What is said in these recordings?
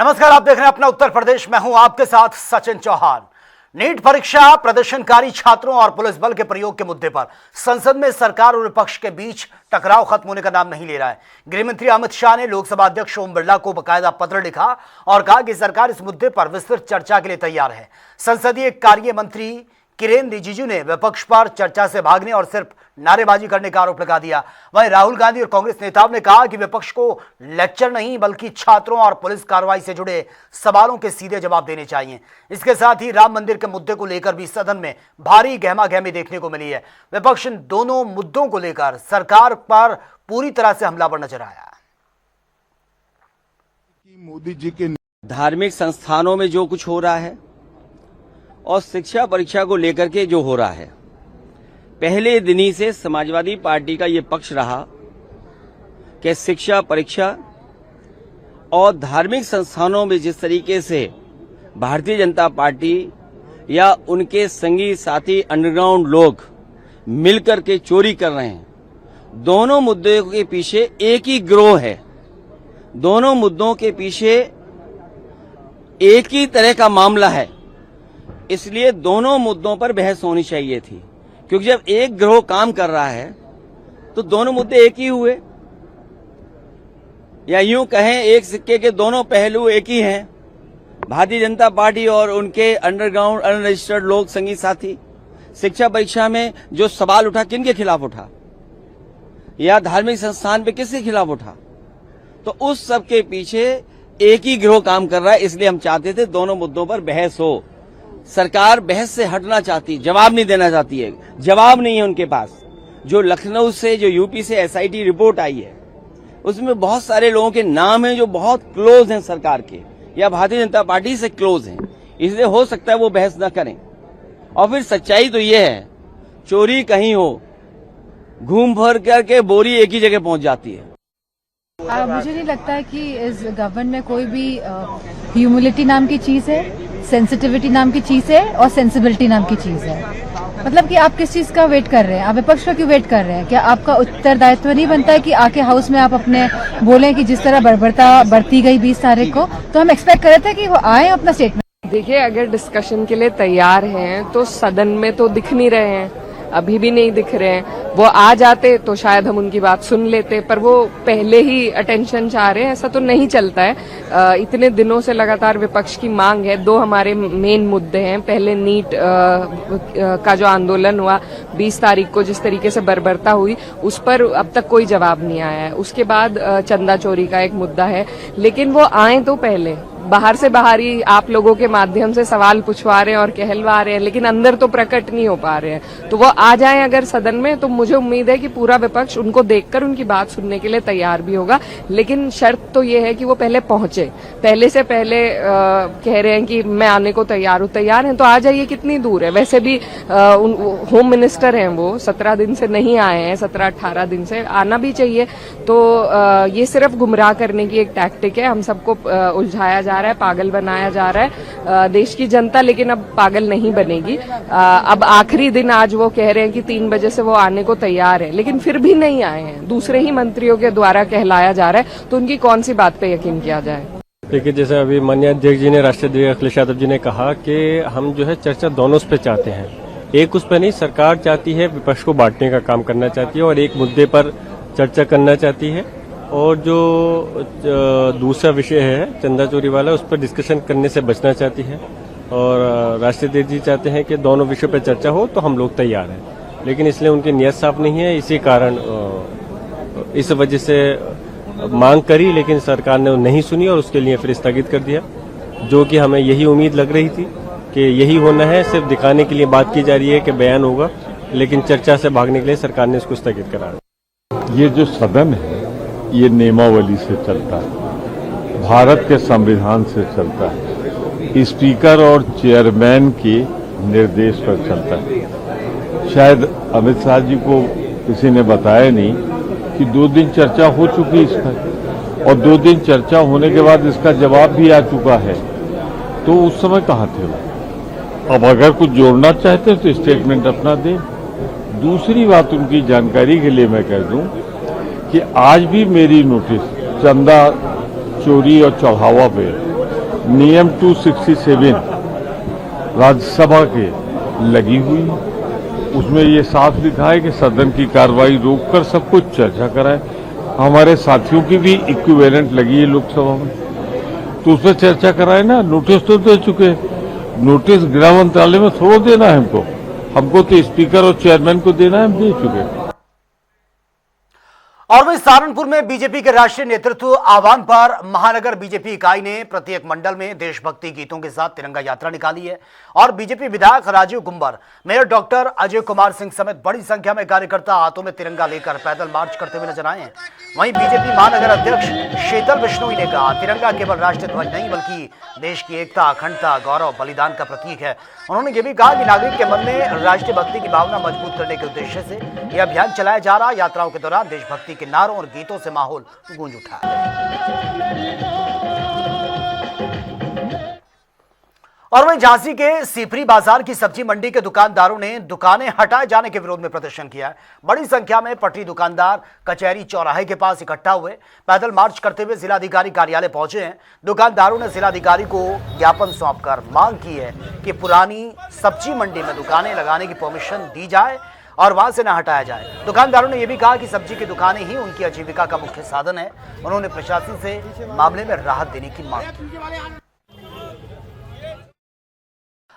नमस्कार, आप देख रहे हैं अपना उत्तर प्रदेश। मैं हूं आपके साथ सचिन चौहान। नीट परीक्षा, प्रदर्शनकारी छात्रों और पुलिस बल के प्रयोग के मुद्दे पर संसद में सरकार और विपक्ष के बीच टकराव खत्म होने का नाम नहीं ले रहा है। गृह मंत्री अमित शाह ने लोकसभा अध्यक्ष ओम बिरला को बकायदा पत्र लिखा और कहा कि सरकार इस मुद्दे पर विस्तृत चर्चा के लिए तैयार है। संसदीय कार्य मंत्री किरेन रिजिजू ने विपक्ष पर चर्चा से भागने और सिर्फ नारेबाजी करने का आरोप लगा दिया। वहीं राहुल गांधी और कांग्रेस नेताओं ने कहा कि विपक्ष को लेक्चर नहीं बल्कि छात्रों और पुलिस कार्रवाई से जुड़े सवालों के सीधे जवाब देने चाहिए। इसके साथ ही राम मंदिर के मुद्दे को लेकर भी सदन में भारी गहमागहमी देखने को मिली है। विपक्ष इन दोनों मुद्दों को लेकर सरकार पर पूरी तरह से हमलावर नजर आया। मोदी जी के धार्मिक संस्थानों में जो कुछ हो रहा है और शिक्षा परीक्षा को लेकर के जो हो रहा है, पहले दिन ही से समाजवादी पार्टी का ये पक्ष रहा कि शिक्षा परीक्षा और धार्मिक संस्थानों में जिस तरीके से भारतीय जनता पार्टी या उनके संगी साथी अंडरग्राउंड लोग मिलकर के चोरी कर रहे हैं, दोनों मुद्दों के पीछे एक ही गिरोह है। दोनों मुद्दों के पीछे एक ही तरह का मामला है। इसलिए दोनों मुद्दों पर बहस होनी चाहिए थी, क्योंकि जब एक गिरोह काम कर रहा है तो दोनों मुद्दे एक ही हुए, या यूं कहें एक सिक्के के दोनों पहलू एक ही हैं। भारतीय जनता पार्टी और उनके अंडरग्राउंड अनरजिस्टर्ड लोग संगी साथी। शिक्षा परीक्षा में जो सवाल उठा किनके खिलाफ उठा, या धार्मिक संस्थान पे किसके खिलाफ उठा, तो उस सब के पीछे एक ही गिरोह काम कर रहा है। इसलिए हम चाहते थे दोनों मुद्दों पर बहस हो। सरकार बहस से हटना चाहती, जवाब नहीं देना चाहती है। जवाब नहीं है उनके पास। जो लखनऊ से, जो यूपी से एसआईटी रिपोर्ट आई है, उसमें बहुत सारे लोगों के नाम हैं जो बहुत क्लोज हैं सरकार के या भारतीय जनता पार्टी से क्लोज हैं। इसलिए हो सकता है वो बहस न करें। और फिर सच्चाई तो ये है, चोरी कहीं हो, घूम फिर करके बोरी एक ही जगह पहुंच जाती है। मुझे नहीं लगता है कि इस गवर्नमेंट में कोई भी ह्यूमिलिटी नाम की चीज है, सेंसिटिविटी नाम की चीज है और सेंसिबिलिटी नाम की चीज है। मतलब कि आप किस चीज का वेट कर रहे हैं, आप विपक्ष का क्यों वेट कर रहे हैं? क्या आपका उत्तरदायित्व नहीं बनता है कि आके हाउस में आप अपने बोले कि जिस तरह बर्बरता बरती गई 20 तारीख को, तो हम एक्सपेक्ट कर रहे थे कि वो आए अपना स्टेटमेंट। देखिए, अगर डिस्कशन के लिए तैयार हैं तो सदन में तो दिख नहीं रहे हैं, अभी भी नहीं दिख रहे हैं। वो आ जाते तो शायद हम उनकी बात सुन लेते, पर वो पहले ही अटेंशन चाह रहे हैं। ऐसा तो नहीं चलता है। इतने दिनों से लगातार विपक्ष की मांग है। दो हमारे मेन मुद्दे हैं। पहले नीट का जो आंदोलन हुआ 20 तारीख को, जिस तरीके से बर्बरता हुई, उस पर अब तक कोई जवाब नहीं आया है। उसके बाद चंदा चोरी का एक मुद्दा है, लेकिन वो आए तो पहले बाहर से बाहर ही आप लोगों के माध्यम से सवाल पूछवा रहे हैं और कहलवा रहे हैं, लेकिन अंदर तो प्रकट नहीं हो पा रहे हैं। तो वो आ जाएं अगर सदन में, तो मुझे उम्मीद है कि पूरा विपक्ष उनको देखकर उनकी बात सुनने के लिए तैयार भी होगा। लेकिन शर्त तो ये है कि वो पहले पहुंचे। पहले से पहले कह रहे हैं कि मैं आने को तैयार हूं। तैयार हैं तो आ जाइए, कितनी दूर है। वैसे भी होम मिनिस्टर हैं, वो 17 दिन से नहीं आए हैं, 17-18 दिन से। आना भी चाहिए। तो ये सिर्फ गुमराह करने की एक टैक्टिक है। हम सबको उलझाया जा रहा है, पागल बनाया जा रहा है देश की जनता, लेकिन अब पागल नहीं बनेगी। अब आखिरी दिन आज वो कह रहे हैं कि 3 बजे से वो आने को तैयार है, लेकिन फिर भी नहीं आए हैं। दूसरे ही मंत्रियों के द्वारा कहलाया जा रहा है, तो उनकी कौन सी बात पे यकीन किया जाए। देखिए, जैसे अभी माननीय अध्यक्ष जी ने, राष्ट्रीय अध्यक्ष अखिलेश यादव जी ने कहा कि हम जो है चर्चा दोनों उस पे चाहते हैं। एक उस पे नहीं, सरकार चाहती है विपक्ष को बांटने का काम करना चाहती है और एक मुद्दे पर चर्चा करना चाहती है। और जो दूसरा विषय है चंदा चोरी वाला, उस पर डिस्कशन करने से बचना चाहती है। और राष्ट्रीय अध्यक्ष जी चाहते हैं कि दोनों विषयों पर चर्चा हो, तो हम लोग तैयार हैं। लेकिन इसलिए उनकी नीयत साफ नहीं है। इसी कारण इस वजह से मांग करी, लेकिन सरकार ने नहीं सुनी और उसके लिए फिर स्थगित कर दिया। जो कि हमें यही उम्मीद लग रही थी कि यही होना है। सिर्फ दिखाने के लिए बात की जा रही है कि बयान होगा, लेकिन चर्चा से भागने के लिए सरकार ने इसको स्थगित करा। ये जो सदन है, ये नियमावली से चलता है, भारत के संविधान से चलता है, स्पीकर और चेयरमैन के निर्देश पर चलता है। शायद अमित शाह जी को किसी ने बताया नहीं कि 2 दिन चर्चा हो चुकी इस पर, और 2 दिन चर्चा होने के बाद इसका जवाब भी आ चुका है। तो उस समय कहाँ थे वो? अब अगर कुछ जोड़ना चाहते तो स्टेटमेंट अपना दें। दूसरी बात उनकी जानकारी के लिए मैं कह दूं कि आज भी मेरी नोटिस चंदा चोरी और चढ़ावा पे नियम 267 राज्यसभा के लगी हुई, उसमें ये साफ लिखा है कि सदन की कार्रवाई रोककर सब कुछ चर्चा कराए। हमारे साथियों की भी इक्विवेलेंट लगी है लोकसभा में, तो उस पर चर्चा कराए ना। नोटिस तो दे चुके, नोटिस गृह मंत्रालय में थोड़ा देना है हमको तो स्पीकर और चेयरमैन को देना है, हम दे चुके। और वहीं सहारनपुर में बीजेपी के राष्ट्रीय नेतृत्व आह्वान पर महानगर बीजेपी इकाई ने प्रत्येक मंडल में देशभक्ति गीतों के साथ तिरंगा यात्रा निकाली है और बीजेपी विधायक राजीव कुंवर, मेयर डॉक्टर अजय कुमार सिंह समेत बड़ी संख्या में कार्यकर्ता हाथों में तिरंगा लेकर पैदल मार्च करते हुए नजर आए हैं। वहीं बीजेपी महानगर अध्यक्ष शीतल बिश्नोई ने कहा, तिरंगा केवल राष्ट्रीय ध्वज नहीं बल्कि देश की एकता, अखंडता, गौरव, बलिदान का प्रतीक है। उन्होंने यह भी कहा कि नागरिक के मन में राष्ट्रीय भक्ति की भावना मजबूत करने के उद्देश्य से यह अभियान चलाया जा रहा। यात्राओं के दौरान देशभक्ति के नारों और गीतों से माहौल गूंज उठा। और वहीं झांसी के सीपरी बाजार की सब्जी मंडी के दुकानदारों ने दुकानें हटाए जाने के विरोध में प्रदर्शन किया है। बड़ी संख्या में पटरी दुकानदार कचहरी चौराहे के पास इकट्ठा हुए पैदल मार्च करते हुए जिलाधिकारी कार्यालय पहुंचे हैं। दुकानदारों ने जिलाधिकारी को ज्ञापन सौंपकर मांग की है कि पुरानी सब्जी मंडी में दुकानें लगाने की परमिशन दी जाए और वहां से न हटाया जाए। दुकानदारों ने यह भी कहा कि सब्जी की दुकानें ही उनकी आजीविका का मुख्य साधन है। उन्होंने प्रशासन से मामले में राहत देने की मांग की।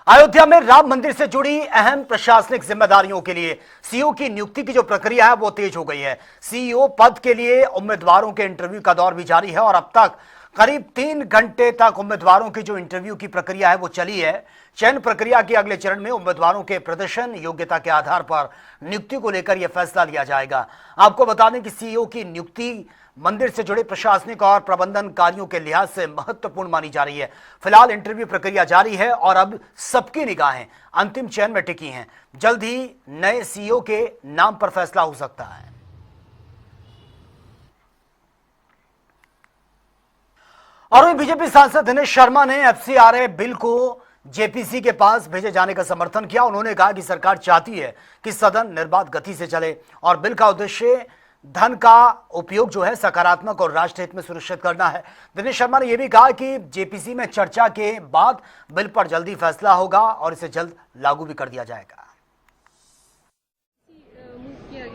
अयोध्या में राम मंदिर से जुड़ी अहम प्रशासनिक जिम्मेदारियों के लिए सीईओ की नियुक्ति की जो प्रक्रिया है वो तेज हो गई है। सीईओ पद के लिए उम्मीदवारों के इंटरव्यू का दौर भी जारी है और अब तक करीब 3 घंटे तक उम्मीदवारों की जो इंटरव्यू की प्रक्रिया है वो चली है। चयन प्रक्रिया के अगले चरण में उम्मीदवारों के प्रदर्शन, योग्यता के आधार पर नियुक्ति को लेकर यह फैसला लिया जाएगा। आपको बता दें कि सीईओ की नियुक्ति मंदिर से जुड़े प्रशासनिक और प्रबंधन कार्यों के लिहाज से महत्वपूर्ण मानी जा रही है। फिलहाल इंटरव्यू प्रक्रिया जारी है और अब सबकी निगाहें अंतिम चयन में टिकी हैं। जल्द ही नए सीईओ के नाम पर फैसला हो सकता है। और बीजेपी सांसद दिनेश शर्मा ने एफसीआरए बिल को जेपीसी के पास भेजे जाने का समर्थन किया। उन्होंने कहा कि सरकार चाहती है कि सदन निर्बाध गति से चले और बिल का उद्देश्य धन का उपयोग जो है सकारात्मक और राष्ट्र हित में सुनिश्चित करना है। दिनेश शर्मा ने यह भी कहा कि जेपीसी में चर्चा के बाद बिल पर जल्दी फैसला होगा और इसे जल्द लागू भी कर दिया जाएगा।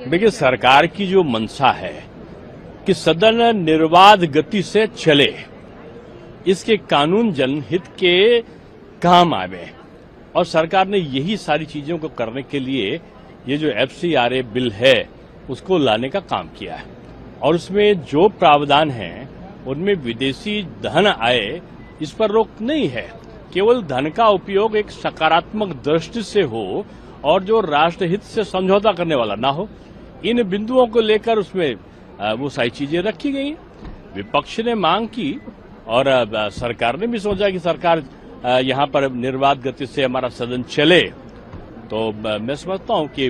देखिए, सरकार की जो मंशा है कि सदन निर्बाध गति से चले, इसके कानून जनहित के काम आवे और सरकार ने यही सारी चीजों को करने के लिए ये जो एफसीआरए बिल है उसको लाने का काम किया है। और उसमें जो प्रावधान हैं उनमें विदेशी धन आए इस पर रोक नहीं है। केवल धन का उपयोग एक सकारात्मक दृष्टि से हो और जो राष्ट्रहित से समझौता करने वाला ना हो, इन बिंदुओं को लेकर उसमें वो सारी चीजें रखी गई। विपक्ष ने मांग की और सरकार ने भी सोचा कि सरकार यहाँ पर निर्बाध गति से हमारा सदन चले, तो मैं समझता हूँ कि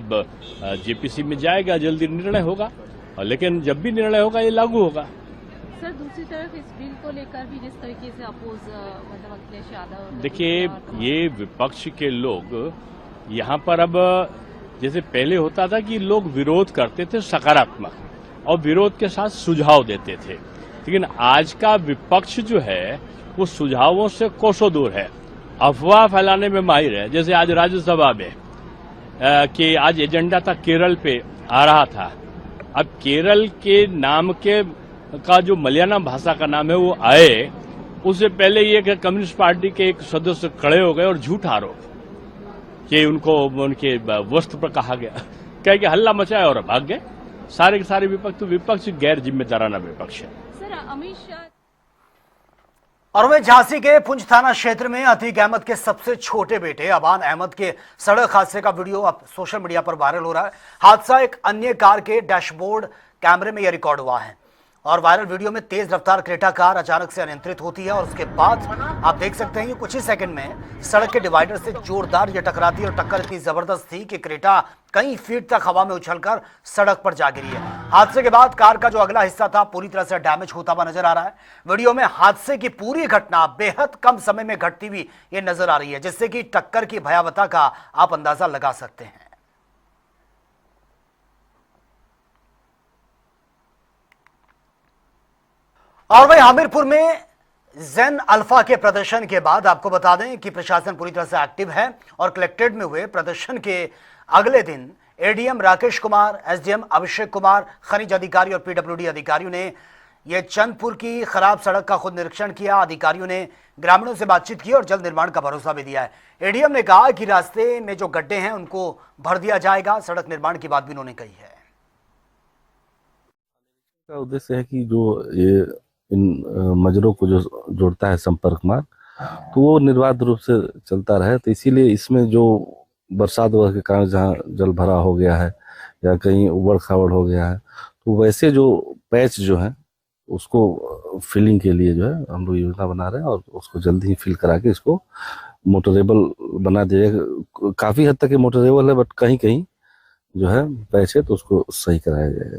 जेपीसी में जाएगा, जल्दी निर्णय होगा। लेकिन जब भी निर्णय होगा ये लागू होगा। सर, दूसरी तरफ इस बिल को लेकर भी जिस तरीके से अपोज मतलब अखिलेश यादव, देखिए, ये विपक्ष के लोग यहाँ पर अब जैसे पहले होता था कि लोग विरोध करते थे सकारात्मक और विरोध के साथ सुझाव देते थे, लेकिन आज का विपक्ष जो है वो सुझावों से कोसों दूर है, अफवाह फैलाने में माहिर है। जैसे आज राज्यसभा में कि आज एजेंडा था केरल पे आ रहा था, अब केरल के नाम के का जो मलयालम भाषा का नाम है वो आए, उससे पहले ये कम्युनिस्ट पार्टी के एक सदस्य खड़े हो गए और झूठ आरोप कि उनको उनके वस्त्र पर कहा गया, कह के हल्ला मचाया और भाग गए। सारे के सारे विपक्ष गैर जिम्मेदाराना विपक्ष है। सर, अमित शाह और वह झांसी के पुंछ थाना क्षेत्र में अतीक अहमद के सबसे छोटे बेटे अबान अहमद के सड़क हादसे का वीडियो अब सोशल मीडिया पर वायरल हो रहा है। हादसा एक अन्य कार के डैशबोर्ड कैमरे में यह रिकॉर्ड हुआ है और वायरल वीडियो में तेज रफ्तार क्रेटा कार अचानक से अनियंत्रित होती है और उसके बाद आप देख सकते हैं कि कुछ ही सेकंड में सड़क के डिवाइडर से जोरदार ये टकराती है और टक्कर इतनी जबरदस्त थी कि क्रेटा कई फीट तक हवा में उछलकर सड़क पर जा गिरी है। हादसे के बाद कार का जो अगला हिस्सा था पूरी तरह से डैमेज होता हुआ नजर आ रहा है। वीडियो में हादसे की पूरी घटना बेहद कम समय में घटती हुई ये नजर आ रही है, जिससे कि टक्कर की भयावहता का आप अंदाजा लगा सकते हैं। और वही हमीरपुर में जेन अल्फा के प्रदर्शन के बाद आपको बता दें कि प्रशासन पूरी तरह से एक्टिव है और कलेक्ट्रेट में हुए प्रदर्शन के अगले दिन एडीएम राकेश कुमार, एसडीएम अभिषेक कुमार, खनिज अधिकारी और पीडब्ल्यूडी अधिकारियों ने यह चंदपुर की खराब सड़क का खुद निरीक्षण किया। अधिकारियों ने ग्रामीणों से बातचीत की और जल्द निर्माण का भरोसा भी दिया है। एडीएम ने कहा कि रास्ते में जो गड्ढे हैं उनको भर दिया जाएगा। सड़क निर्माण की बात भी उन्होंने कही है। का उद्देश्य है कि जो ये इन मजरों को जो जोड़ता है संपर्क मार्ग, तो वो निर्बाध रूप से चलता रहे। तो इसीलिए इसमें जो बरसात वगैरह के कारण जहाँ जल भरा हो गया है या कहीं उबड़ खाबड़ हो गया है, तो वैसे जो पैच जो है उसको फिलिंग के लिए जो है हम लोग योजना बना रहे हैं और उसको जल्दी ही फिल करा के इसको मोटरेबल बना दिया। काफी हद तक ये मोटरेबल है, बट कहीं कहीं जो है पैच है तो उसको सही कराया जाएगा।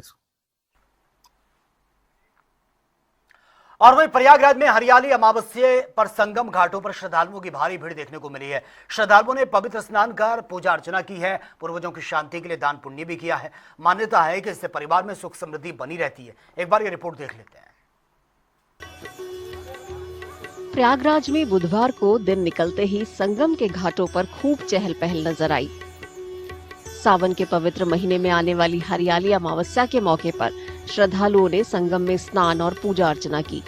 और वहीं प्रयागराज में हरियाली अमावस्या पर संगम घाटों पर श्रद्धालुओं की भारी भीड़ देखने को मिली है। श्रद्धालुओं ने पवित्र स्नान कर पूजा अर्चना की है, पूर्वजों की शांति के लिए दान पुण्य भी किया है। मान्यता है कि इससे परिवार में सुख समृद्धि बनी रहती है। एक बार ये रिपोर्ट देख लेते हैं। प्रयागराज में बुधवार को दिन निकलते ही संगम के घाटों पर खूब चहल पहल नजर आई। सावन के पवित्र महीने में आने वाली हरियाली अमावस्या के मौके पर श्रद्धालुओं ने संगम में स्नान और पूजा अर्चना की।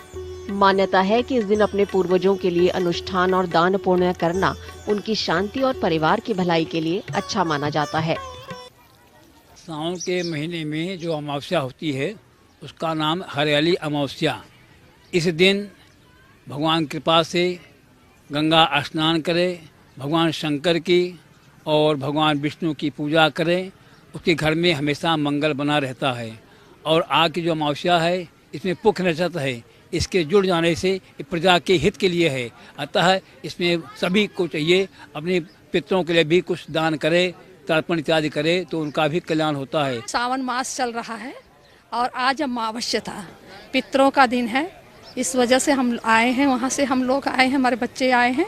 मान्यता है कि इस दिन अपने पूर्वजों के लिए अनुष्ठान और दान पुण्य करना उनकी शांति और परिवार की भलाई के लिए अच्छा माना जाता है। सावन के महीने में जो अमावस्या होती है उसका नाम हरियाली अमावस्या। इस दिन भगवान कृपा से गंगा स्नान करें, भगवान शंकर की और भगवान विष्णु की पूजा करें, उसके घर में हमेशा मंगल बना रहता है। और आग की जो अमावस्या है इसमें पुख नक्षत्र है, इसके जुड़ जाने से प्रजा के हित के लिए है। अतः इसमें सभी को चाहिए अपने पितरों के लिए भी कुछ दान करे, तर्पण इत्यादि करे तो उनका भी कल्याण होता है। सावन मास चल रहा है और आज अमावस्या था, पितरों का दिन है, इस वजह से हम आए हैं, वहाँ से हम लोग आए हैं, हमारे बच्चे आए हैं।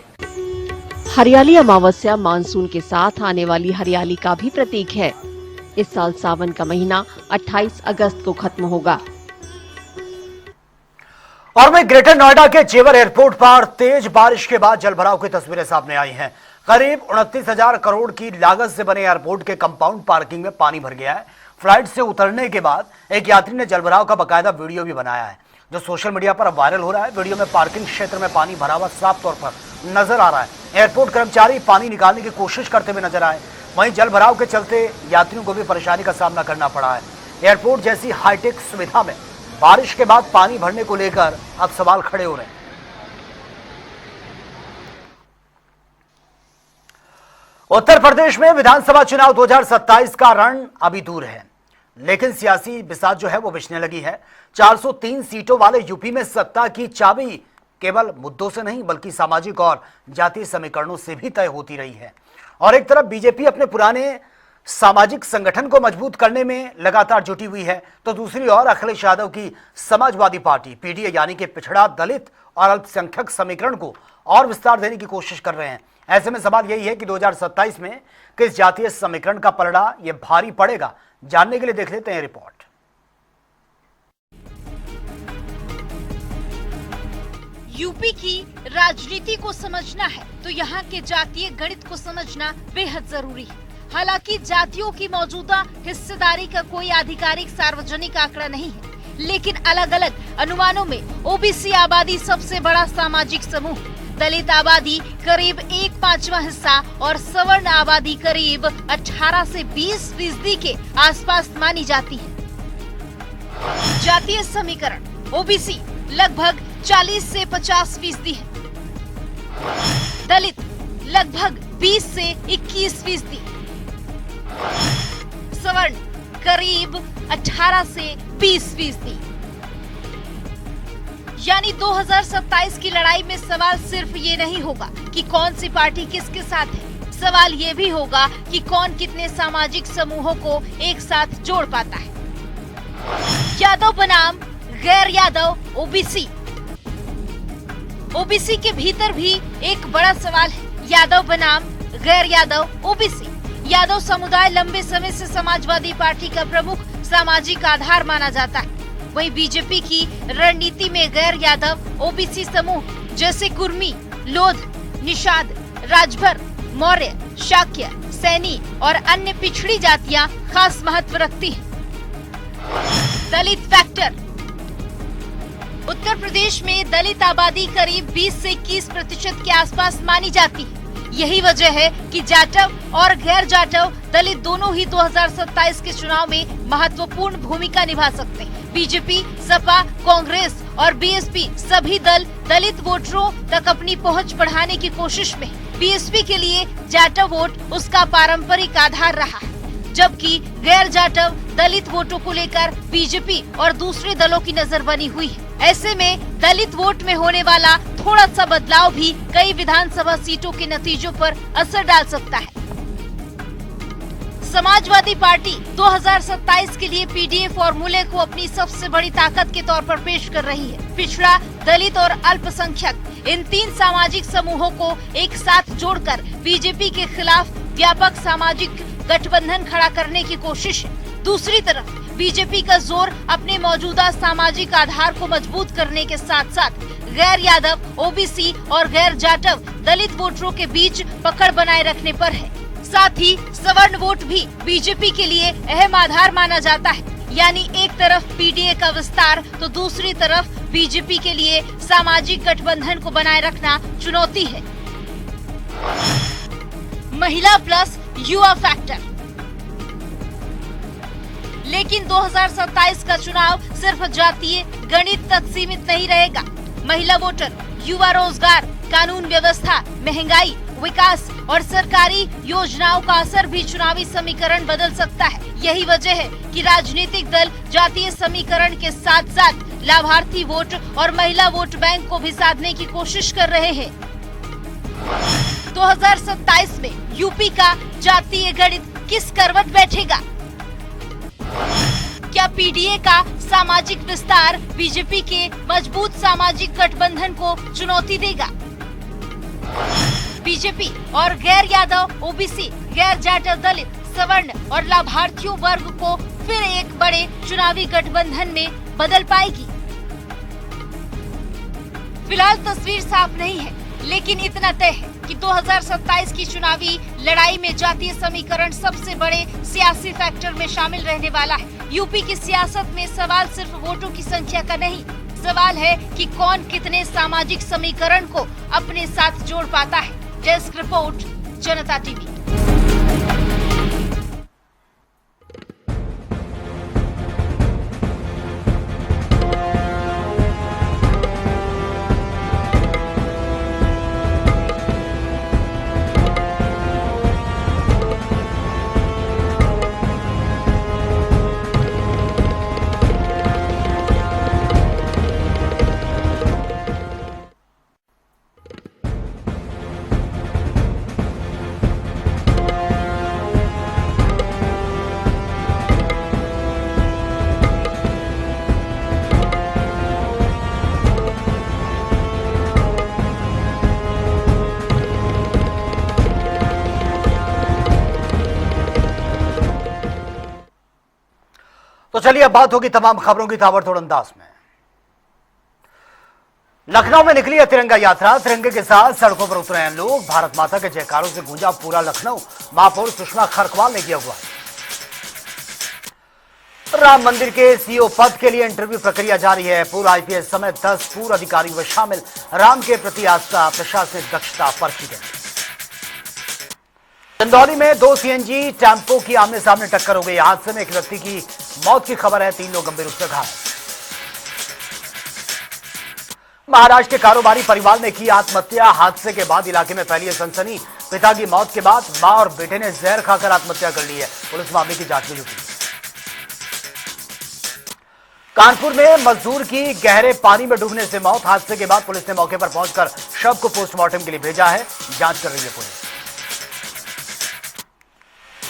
हरियाली अमावस्या मानसून के साथ आने वाली हरियाली का भी प्रतीक है। इस साल सावन का महीना 28 अगस्त को खत्म होगा। और वहीं ग्रेटर नोएडा के जेवर एयरपोर्ट पर तेज बारिश के बाद जलभराव की तस्वीरें सामने आई हैं। करीब 29,000 करोड़ की लागत से बने एयरपोर्ट के कंपाउंड पार्किंग में पानी भर गया है। फ्लाइट से उतरने के बाद एक यात्री ने जलभराव का बकायदा वीडियो भी बनाया है, जो सोशल मीडिया पर अब वायरल हो रहा है। वीडियो में पार्किंग क्षेत्र में पानी भरा हुआ साफ तौर पर नजर आ रहा है। एयरपोर्ट कर्मचारी पानी निकालने की कोशिश करते हुए नजर आए। वहीं जलभराव के चलते यात्रियों को भी परेशानी का सामना करना पड़ा है। एयरपोर्ट जैसी हाईटेक सुविधा में बारिश के बाद पानी भरने को लेकर अब सवाल खड़े हो रहे हैं। उत्तर प्रदेश में विधानसभा चुनाव 2027 का रण अभी दूर है, लेकिन सियासी बिसात जो है वो बिछने लगी है। 403 सीटों वाले यूपी में सत्ता की चाबी केवल मुद्दों से नहीं बल्कि सामाजिक और जातीय समीकरणों से भी तय होती रही है। और एक तरफ बीजेपी अपने पुराने सामाजिक संगठन को मजबूत करने में लगातार जुटी हुई है, तो दूसरी ओर अखिलेश यादव की समाजवादी पार्टी पीडीए यानी कि पिछड़ा, दलित और अल्पसंख्यक समीकरण को और विस्तार देने की कोशिश कर रहे हैं। ऐसे में सवाल यही है कि 2027 में किस जातीय समीकरण का पलड़ा ये भारी पड़ेगा। जानने के लिए देख लेते हैं रिपोर्ट। यूपी की राजनीति को समझना है तो यहाँ के जातीय गणित को समझना बेहद जरूरी है। हालांकि जातियों की मौजूदा हिस्सेदारी का कोई आधिकारिक सार्वजनिक आंकड़ा नहीं है, लेकिन अलग अलग अनुमानों में ओबीसी आबादी सबसे बड़ा सामाजिक समूह, दलित आबादी करीब 1/5 हिस्सा और सवर्ण आबादी करीब 18 से 20% के आसपास मानी जाती है। जातीय समीकरण ओबीसी लगभग 40 से 50% है, दलित लगभग 20 से 21%, सवर्ण करीब 18 से 20%। यानी 2027 की लड़ाई में सवाल सिर्फ ये नहीं होगा कि कौन सी पार्टी किसके साथ है, सवाल ये भी होगा कि कौन कितने सामाजिक समूहों को एक साथ जोड़ पाता है। यादव बनाम गैर यादव ओबीसी। ओबीसी के भीतर भी एक बड़ा सवाल है, यादव बनाम गैर यादव ओबीसी। यादव समुदाय लंबे समय से समाजवादी पार्टी का प्रमुख सामाजिक आधार माना जाता है। वहीं बीजेपी की रणनीति में गैर यादव ओबीसी समूह जैसे कुर्मी, लोध, निषाद, राजभर, मौर्य, शाक्य, सैनी और अन्य पिछड़ी जातियां खास महत्व रखती हैं। दलित फैक्टर। उत्तर प्रदेश में दलित आबादी करीब 20 से 21% के आसपास मानी जाती है। यही वजह है कि जाटव और गैर जाटव दलित दोनों ही 2027 के चुनाव में महत्वपूर्ण भूमिका निभा सकते हैं। बीजेपी, सपा, कांग्रेस और बीएसपी सभी दल दलित वोटरों तक अपनी पहुंच बढ़ाने की कोशिश में है। बीएसपी के लिए जाटव वोट उसका पारंपरिक आधार रहा है, जबकि गैर जाटव दलित वोटों को लेकर बीजेपी और दूसरे दलों की नजर बनी हुई है। ऐसे में दलित वोट में होने वाला थोड़ा सा बदलाव भी कई विधानसभा सीटों के नतीजों पर असर डाल सकता है। समाजवादी पार्टी 2027 के लिए पीडीए फॉर्मूले को अपनी सबसे बड़ी ताकत के तौर पर पेश कर रही है। पिछड़ा, दलित और अल्पसंख्यक इन 3 सामाजिक समूहों को एक साथ जोड़कर बीजेपी के खिलाफ व्यापक सामाजिक गठबंधन खड़ा करने की कोशिश है। दूसरी तरफ बीजेपी का जोर अपने मौजूदा सामाजिक आधार को मजबूत करने के साथ साथ गैर यादव, ओबीसी और गैर जाटव दलित वोटरों के बीच पकड़ बनाए रखने पर है। साथ ही सवर्ण वोट भी बीजेपी के लिए अहम आधार माना जाता है। यानी एक तरफ पीडीए का विस्तार तो दूसरी तरफ बीजेपी के लिए सामाजिक गठबंधन को बनाए रखना चुनौती है। महिला प्लस युवा फैक्टर। लेकिन 2027 का चुनाव सिर्फ जातीय गणित तक सीमित नहीं रहेगा। महिला वोटर, युवा रोजगार, कानून व्यवस्था, महंगाई, विकास और सरकारी योजनाओं का असर भी चुनावी समीकरण बदल सकता है। यही वजह है कि राजनीतिक दल जातीय समीकरण के साथ साथ लाभार्थी वोट और महिला वोट बैंक को भी साधने की कोशिश कर रहे हैं। 2027 में यूपी का जातीय गणित किस करवट बैठेगा? क्या पीडीए का सामाजिक विस्तार बीजेपी के मजबूत सामाजिक गठबंधन को चुनौती देगा? बीजेपी और गैर यादव, ओबीसी, गैर जाटव दलित, सवर्ण और लाभार्थियों वर्ग को फिर एक बड़े चुनावी गठबंधन में बदल पाएगी? फिलहाल तस्वीर साफ नहीं है, लेकिन इतना तय है कि 2027 की चुनावी लड़ाई में जातीय समीकरण सबसे बड़े सियासी फैक्टर में शामिल रहने वाला है। यूपी की सियासत में सवाल सिर्फ वोटों की संख्या का नहीं, सवाल है कि कौन कितने सामाजिक समीकरण को अपने साथ जोड़ पाता है। डेस्क रिपोर्ट, जनता टीवी। तो चलिए अब बात होगी तमाम खबरों की ताबड़तोड़ अंदाज में। लखनऊ में निकली है तिरंगा यात्रा। तिरंगे के साथ सड़कों पर उतरे हैं लोग। भारत माता के जयकारों से गूंजा पूरा लखनऊ। महापौर सुषमा खरकवाल ने किया हुआ। राम मंदिर के सीईओ पद के लिए इंटरव्यू प्रक्रिया जारी है। पूर्व आईपीएस समेत 10 पूर्व अधिकारी हुए शामिल। राम के प्रति आस्था, प्रशासनिक दक्षता परखी गई। चंदौली में 2 सीएनजी टेम्पो की आमने सामने टक्कर हो गई। हादसे में एक व्यक्ति की मौत की खबर है, 3 लोग गंभीर रूप से घायल। महाराष्ट्र के कारोबारी परिवार ने की आत्महत्या। हादसे के बाद इलाके में फैली है सनसनी। पिता की मौत के बाद मां और बेटे ने जहर खाकर आत्महत्या कर ली है। पुलिस मामले की जांच में जुटी। कानपुर में मजदूर की गहरे पानी में डूबने से मौत। हादसे के बाद पुलिस ने मौके पर पहुंचकर शव को पोस्टमार्टम के लिए भेजा है। जांच कर रही है पुलिस।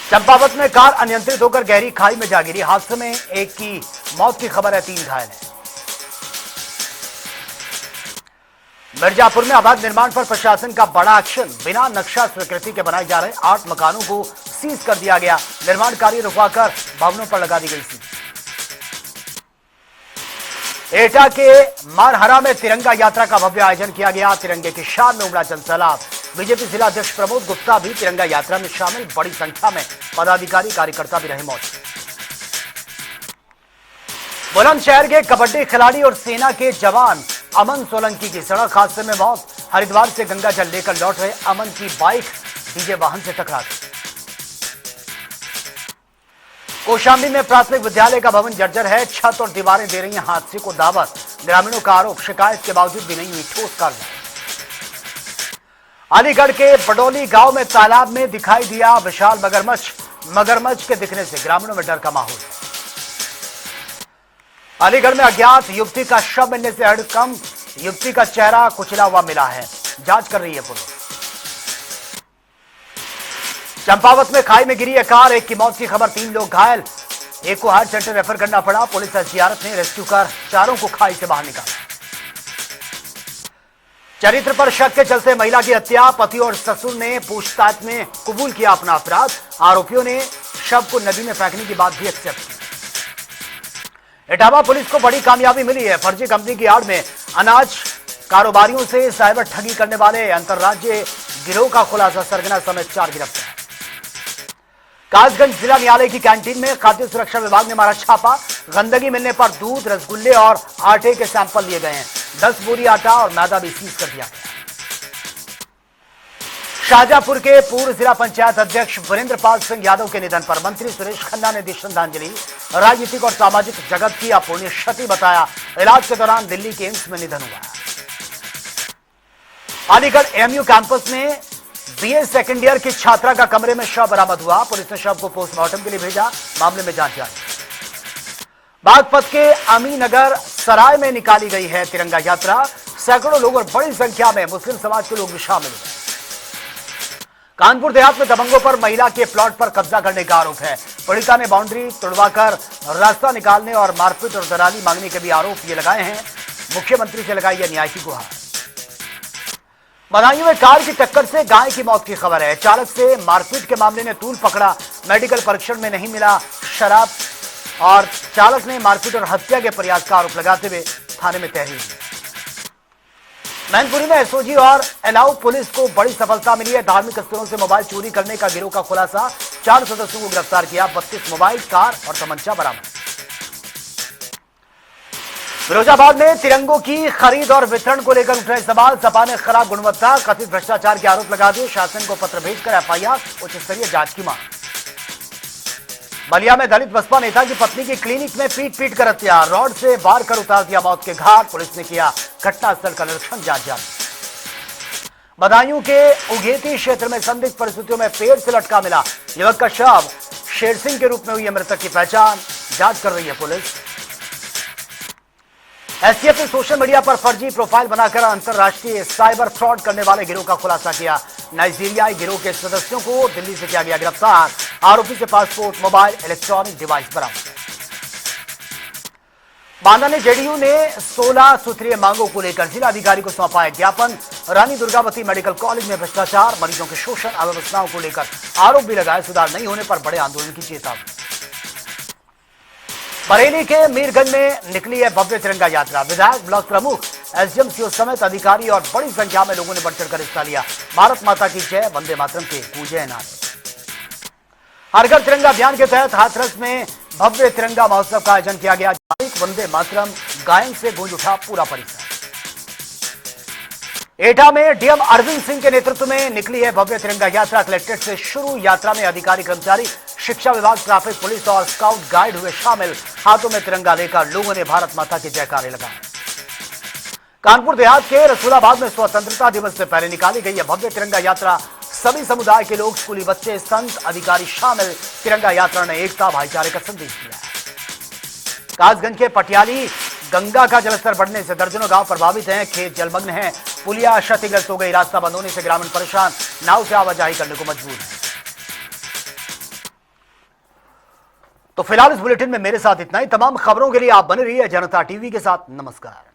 चंपावत में कार अनियंत्रित होकर गहरी खाई में जा गिरी। हादसे में एक की मौत की खबर है, 3 घायल हैं। मिर्जापुर में अवैध निर्माण पर प्रशासन का बड़ा एक्शन। बिना नक्शा स्वीकृति के बनाए जा रहे 8 मकानों को सीज कर दिया गया। निर्माण कार्य रुकवाकर भवनों पर लगा दी गई सील। एटा के मारहरा में तिरंगा यात्रा का भव्य आयोजन किया गया। तिरंगे की शान में उमड़ा जनसैलाब। बीजेपी जिला अध्यक्ष प्रमोद गुप्ता भी तिरंगा यात्रा में शामिल। बड़ी संख्या में पदाधिकारी कार्यकर्ता भी रहे मौजूद। बुलंदशहर के कबड्डी खिलाड़ी और सेना के जवान अमन सोलंकी की सड़क हादसे में मौत। हरिद्वार से गंगा जल लेकर लौट रहे अमन की बाइक डीजे वाहन से टकरा गई। कौशाम्बी में प्राथमिक विद्यालय का भवन जर्जर है। छत और दीवारें दे रही हैं हादसे को दावत। ग्रामीणों का आरोप, शिकायत के बावजूद भी नहीं हुई ठोस कार्रवाई। अलीगढ़ के बडोली गांव में तालाब में दिखाई दिया विशाल मगरमच्छ। मगरमच्छ के दिखने से ग्रामीणों में डर का माहौल। अलीगढ़ में अज्ञात युवती का शव मिलने से हड़कंप। युवती का चेहरा कुचला हुआ मिला है। जांच कर रही है पुलिस। चंपावत में खाई में गिरी एक कार, एक की मौत की खबर, 3 लोग घायल। एक को हार्ट सेंटर रेफर करना पड़ा। पुलिस एसडीआरएफ ने रेस्क्यू कर चारों को खाई से बाहर निकाला। चरित्र पर शक के चलते महिला की हत्या। पति और ससुर ने पूछताछ में कबूल किया अपना अपराध। आरोपियों ने शव को नदी में फेंकने की बात भी एक्सेप्ट की। इटावा पुलिस को बड़ी कामयाबी मिली है। फर्जी कंपनी की आड़ में अनाज कारोबारियों से साइबर ठगी करने वाले अंतर्राज्यीय गिरोह का खुलासा। सरगना समेत 4 गिरफ्तार। कासगंज जिला न्यायालय की कैंटीन में खाद्य सुरक्षा विभाग ने मारा छापा। गंदगी मिलने पर दूध, रसगुल्ले और आटे के सैंपल लिए गए हैं। 10 बोरी आटा और मैदा भी सीज कर दिया गया। शाहजहांपुर के पूर्व जिला पंचायत अध्यक्ष वीरेंद्र पाल सिंह यादव के निधन पर मंत्री सुरेश खन्ना ने दी श्रद्धांजलि। राजनीतिक और सामाजिक जगत की अपूर्णीय क्षति बताया। इलाज के दौरान दिल्ली के एम्स में निधन हुआ। अलीगढ़ एमयू कैंपस में बीए सेकेंड ईयर की छात्रा का कमरे में शव बरामद हुआ। पुलिस ने शव को पोस्टमार्टम के लिए भेजा। मामले में जांच जारी। बागपत के अमीनगर सराय में निकाली गई है तिरंगा यात्रा। सैकड़ों लोग और बड़ी संख्या में मुस्लिम समाज के लोग भी शामिल हुए। कानपुर देहात में दबंगों पर महिला के प्लॉट पर कब्जा करने का आरोप है। पीड़िता ने बाउंड्री तोड़वाकर रास्ता निकालने और मारपीट और दलाली मांगने के भी आरोप ये लगाए हैं। मुख्यमंत्री से लगाई है न्याय की गुहार। बदायूं में कार की टक्कर से गाय की मौत की खबर है। चालक से मारपीट के मामले ने तूल पकड़ा। मेडिकल परीक्षण में नहीं मिला शराब और चालक ने मारपीट और हत्या के प्रयास का आरोप लगाते हुए थाने में तहरीर दी। मैनपुरी में एसओजी और एलाऊ पुलिस को बड़ी सफलता मिली है। धार्मिक स्थलों से मोबाइल चोरी करने का गिरोह का खुलासा। 4 सदस्यों को गिरफ्तार किया। 32 मोबाइल, कार और तमंचा बरामद। फिरोजाबाद में तिरंगों की खरीद और वितरण को लेकर उठ रहे सवाल। सपा ने खराब गुणवत्ता, कथित भ्रष्टाचार के आरोप लगा दिए। शासन को पत्र भेजकर एफआईआर, उच्च स्तरीय जांच की मांग। बलिया में दलित बसपा नेता की पत्नी की क्लिनिक में पीट कर हत्या। रॉड से वार कर उतार दिया मौत के घाट। पुलिस ने किया घटनास्थल का निरीक्षण, जांच जारी। बदायूं के उगेती क्षेत्र में संदिग्ध परिस्थितियों में पेड़ से लटका मिला युवक का शव। शेर सिंह के रूप में हुई है मृतक की पहचान। जांच कर रही है पुलिस। एसटीएफ ने सोशल मीडिया पर फर्जी प्रोफाइल बनाकर अंतरराष्ट्रीय साइबर फ्रॉड करने वाले गिरोह का खुलासा किया। नाइजीरियाई गिरोह के सदस्यों को दिल्ली से किया गया गिरफ्तार। आरोपी से पासपोर्ट, मोबाइल, इलेक्ट्रॉनिक डिवाइस बरामद। बांदा में जेडीयू ने 16 सूत्रीय मांगों को लेकर जिलाधिकारी को सौंपा है ज्ञापन। रानी दुर्गावती मेडिकल कॉलेज में भ्रष्टाचार, मरीजों के शोषण, अव्यवस्थाओं को लेकर आरोप भी लगाए। सुधार नहीं होने पर बड़े आंदोलन की चेतावनी। बरेली के मीरगंज में निकली है भव्य तिरंगा यात्रा। विधायक, ब्लॉक प्रमुख, एसडीएम, सीओ समेत अधिकारी और बड़ी संख्या में लोगों ने बढ़ चढ़कर हिस्सा लिया। भारत माता की जय, वंदे मातरम के गूंजे नारे। हर घर तिरंगा अभियान के तहत हाथरस में भव्य तिरंगा महोत्सव का आयोजन किया गया। वंदे मातरम गायन से गूंज उठा पूरा परिसर। एटा में डीएम अरविंद सिंह के नेतृत्व में निकली है भव्य तिरंगा यात्रा। कलेक्ट्रेट से शुरू यात्रा में अधिकारी, कर्मचारी, शिक्षा विभाग, ट्रैफिक पुलिस और स्काउट गाइड हुए शामिल। हाथों में तिरंगा लेकर लोगों ने भारत माता के जयकारे लगाए। कानपुर देहात के रसूलाबाद में स्वतंत्रता दिवस से पहले निकाली गई है भव्य तिरंगा यात्रा। सभी समुदाय के लोग, स्कूली बच्चे, संत, अधिकारी शामिल। तिरंगा यात्रा ने एकता, भाईचारे का संदेश दिया है। कासगंज के पटियाली गंगा का जलस्तर बढ़ने से दर्जनों गांव प्रभावित हैं। खेत जलमग्न हैं। पुलिया क्षतिग्रस्त हो गई। रास्ता बंद होने से ग्रामीण परेशान, नाव से आवाजाही करने को मजबूर है। तो फिलहाल इस बुलेटिन में मेरे साथ इतना ही। तमाम खबरों के लिए आप बने रहिए जनता टीवी के साथ। नमस्कार।